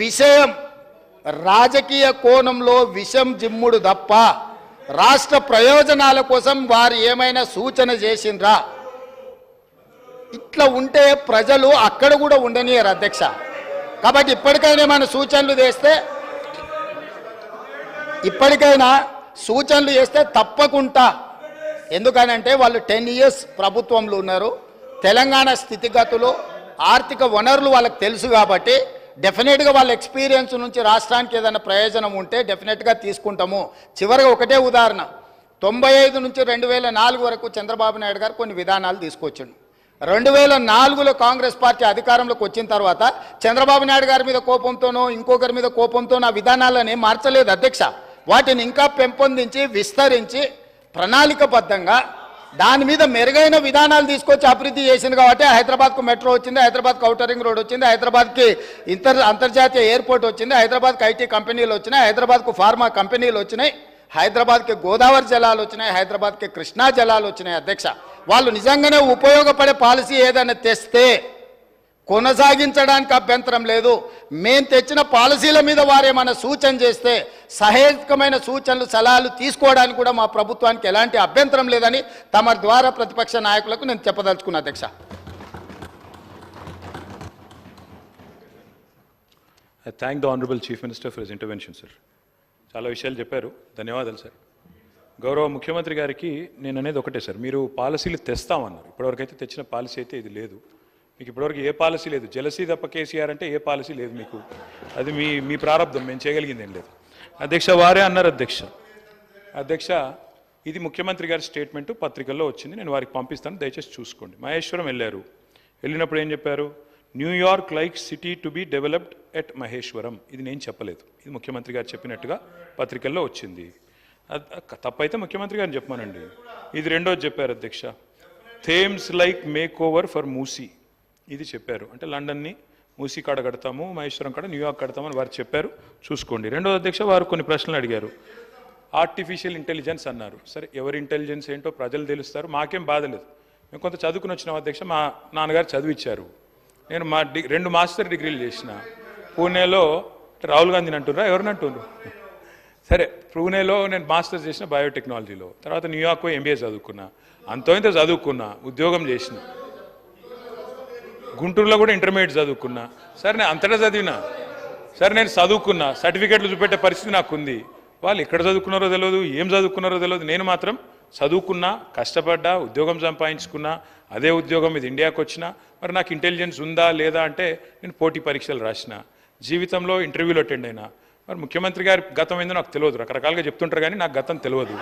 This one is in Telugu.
విషయం రాజకీయ కోణంలో విషం జిమ్ముడు తప్ప రాష్ట్ర ప్రయోజనాల కోసం వారు ఏమైనా సూచన చేసిండ్రా? ఇట్లా ఉంటే ప్రజలు అక్కడ కూడా ఉండనియరు అధ్యక్ష. కాబట్టి ఇప్పటికైనా మన సూచనలు చేస్తే తప్పకుండా, ఎందుకనంటే వాళ్ళు 10 years ప్రభుత్వంలో ఉన్నారు. తెలంగాణ స్థితిగతులు ఆర్థిక వనరులు వాళ్ళకి తెలుసు కాబట్టి డెఫినెట్గా వాళ్ళ ఎక్స్పీరియన్స్ నుంచి రాష్ట్రానికి ఏదైనా ప్రయోజనం ఉంటే డెఫినెట్గా తీసుకుంటాము. చివరిగా ఒకటే ఉదాహరణ, 95 నుంచి 2004 వరకు చంద్రబాబు నాయుడు గారు కొన్ని విధానాలు తీసుకొచ్చిండు. 2004లో కాంగ్రెస్ పార్టీ అధికారంలోకి వచ్చిన తర్వాత చంద్రబాబు నాయుడు గారి మీద కోపంతోనో ఇంకొకరి మీద కోపంతోనో ఆ విధానాలని మార్చలేదు అధ్యక్ష. వాటిని ఇంకా పెంపొందించి విస్తరించి ప్రణాళికబద్ధంగా దాని మీద మెరుగైన విధానాలు తీసుకొచ్చి అభివృద్ధి చేసింది కాబట్టి హైదరాబాద్కు మెట్రో వచ్చింది, హైదరాబాద్కు ఔటర్ రింగ్ రోడ్ వచ్చింది, హైదరాబాద్కి అంతర్జాతీయ ఎయిర్పోర్ట్ వచ్చింది, హైదరాబాద్కి ఐటీ కంపెనీలు వచ్చినాయి, హైదరాబాద్కు ఫార్మా కంపెనీలు వచ్చినాయి, హైదరాబాద్కి గోదావరి జలాలు వచ్చినాయి, హైదరాబాద్కి కృష్ణా జలాలు వచ్చినాయి అధ్యక్ష. వాళ్ళు నిజంగానే ఉపయోగపడే పాలసీ ఏదైనా తెస్తే కొనసాగించడానికి అభ్యంతరం లేదు. మేము తెచ్చిన పాలసీల మీద వారేమైనా సూచన చేస్తే సహేతుకమైన సూచనలు సలహాలు తీసుకోవడానికి కూడా మా ప్రభుత్వానికి ఎలాంటి అభ్యంతరం లేదని తమ ద్వారా ప్రతిపక్ష నాయకులకు నేను చెప్పదలుచుకున్నా అధ్యక్ష. I thank the Honorable Chief Minister for his intervention, sir. చాలా విషయాలు చెప్పారు, ధన్యవాదాలు సార్. గౌరవ ముఖ్యమంత్రి గారికి నేను అనేది ఒకటే సార్, మీరు పాలసీలు తెస్తామన్నారు. ఇప్పటివరకు అయితే తెచ్చిన పాలసీ అయితే ఇది లేదు. మీకు ఇప్పటివరకు ఏ పాలసీ లేదు. జలసీ తప్ప కేసీఆర్ అంటే ఏ పాలసీ లేదు మీకు. అది మీ ప్రారంభం, మేము చేయగలిగింది ఏం లేదు అధ్యక్ష. వారే అన్నారు అధ్యక్ష ఇది ముఖ్యమంత్రి గారి స్టేట్మెంటు పత్రికల్లో వచ్చింది, నేను వారికి పంపిస్తాను, దయచేసి చూసుకోండి. మహేశ్వరం వెళ్ళినప్పుడు ఏం చెప్పారు? New York like city to be developed at Maheshwaram. ఇది నేను చెప్పలేదు, ఇది ముఖ్యమంత్రి గారు చెప్పినట్టుగా పత్రికల్లో వచ్చింది. తప్పైతే ముఖ్యమంత్రి గారిని చెప్పమానండి. ఇది రెండోది చెప్పారు అధ్యక్ష, Thames like make over for Musi. ఇది చెప్పారు, అంటే లండన్ని మూసీ కాడ కడతాము, మహేశ్వరం కాడ న్యూయార్క్ కడతామని వారు చెప్పారు, చూసుకోండి. రెండోది అధ్యక్ష, వారు కొన్ని ప్రశ్నలు అడిగారు. ఆర్టిఫిషియల్ ఇంటెలిజెన్స్ అన్నారు. సరే, ఎవరి ఇంటెలిజెన్స్ ఏంటో ప్రజలు తెలుస్తారు, మాకేం బాధ లేదు. మేము కొంత చదువుకుని వచ్చినాం అధ్యక్ష. మా నాన్నగారు చదివిచ్చారు. నేను 2 మాస్టర్ డిగ్రీలు చేసిన. పూణేలో రాహుల్ గాంధీని అంటున్నారా, ఎవరిని అంటున్నారు? సరే, పూణేలో నేను మాస్టర్స్ చేసిన బయోటెక్నాలజీలో. తర్వాత న్యూయార్క్ ఎంబీఏ చదువుకున్నా, అంతో ఇంత చదువుకున్నా, ఉద్యోగం చేసిన. గుంటూరులో కూడా ఇంటర్మీడియట్ చదువుకున్నా. సరే, నేను అంతటా చదివినా. సరే, నేను చదువుకున్నా, సర్టిఫికెట్లు చూపెట్టే పరిస్థితి నాకు ఉంది. వాళ్ళు ఎక్కడ చదువుకున్నారో తెలియదు, ఏం చదువుకున్నారో తెలియదు. నేను మాత్రం చదువుకున్నా, కష్టపడ్డా, ఉద్యోగం సంపాదించుకున్నా. అదే ఉద్యోగం ఇది ఇండియాకి వచ్చినా. మరి నాకు ఇంటెలిజెన్స్ ఉందా లేదా అంటే నేను పోటీ పరీక్షలు రాసిన, జీవితంలో ఇంటర్వ్యూలో అటెండ్ అయినా. మరి ముఖ్యమంత్రి గారి గతం ఏందో నాకు తెలియదు. రకరకాలుగా చెప్తుంటారు కానీ నాకు గతం తెలియదు.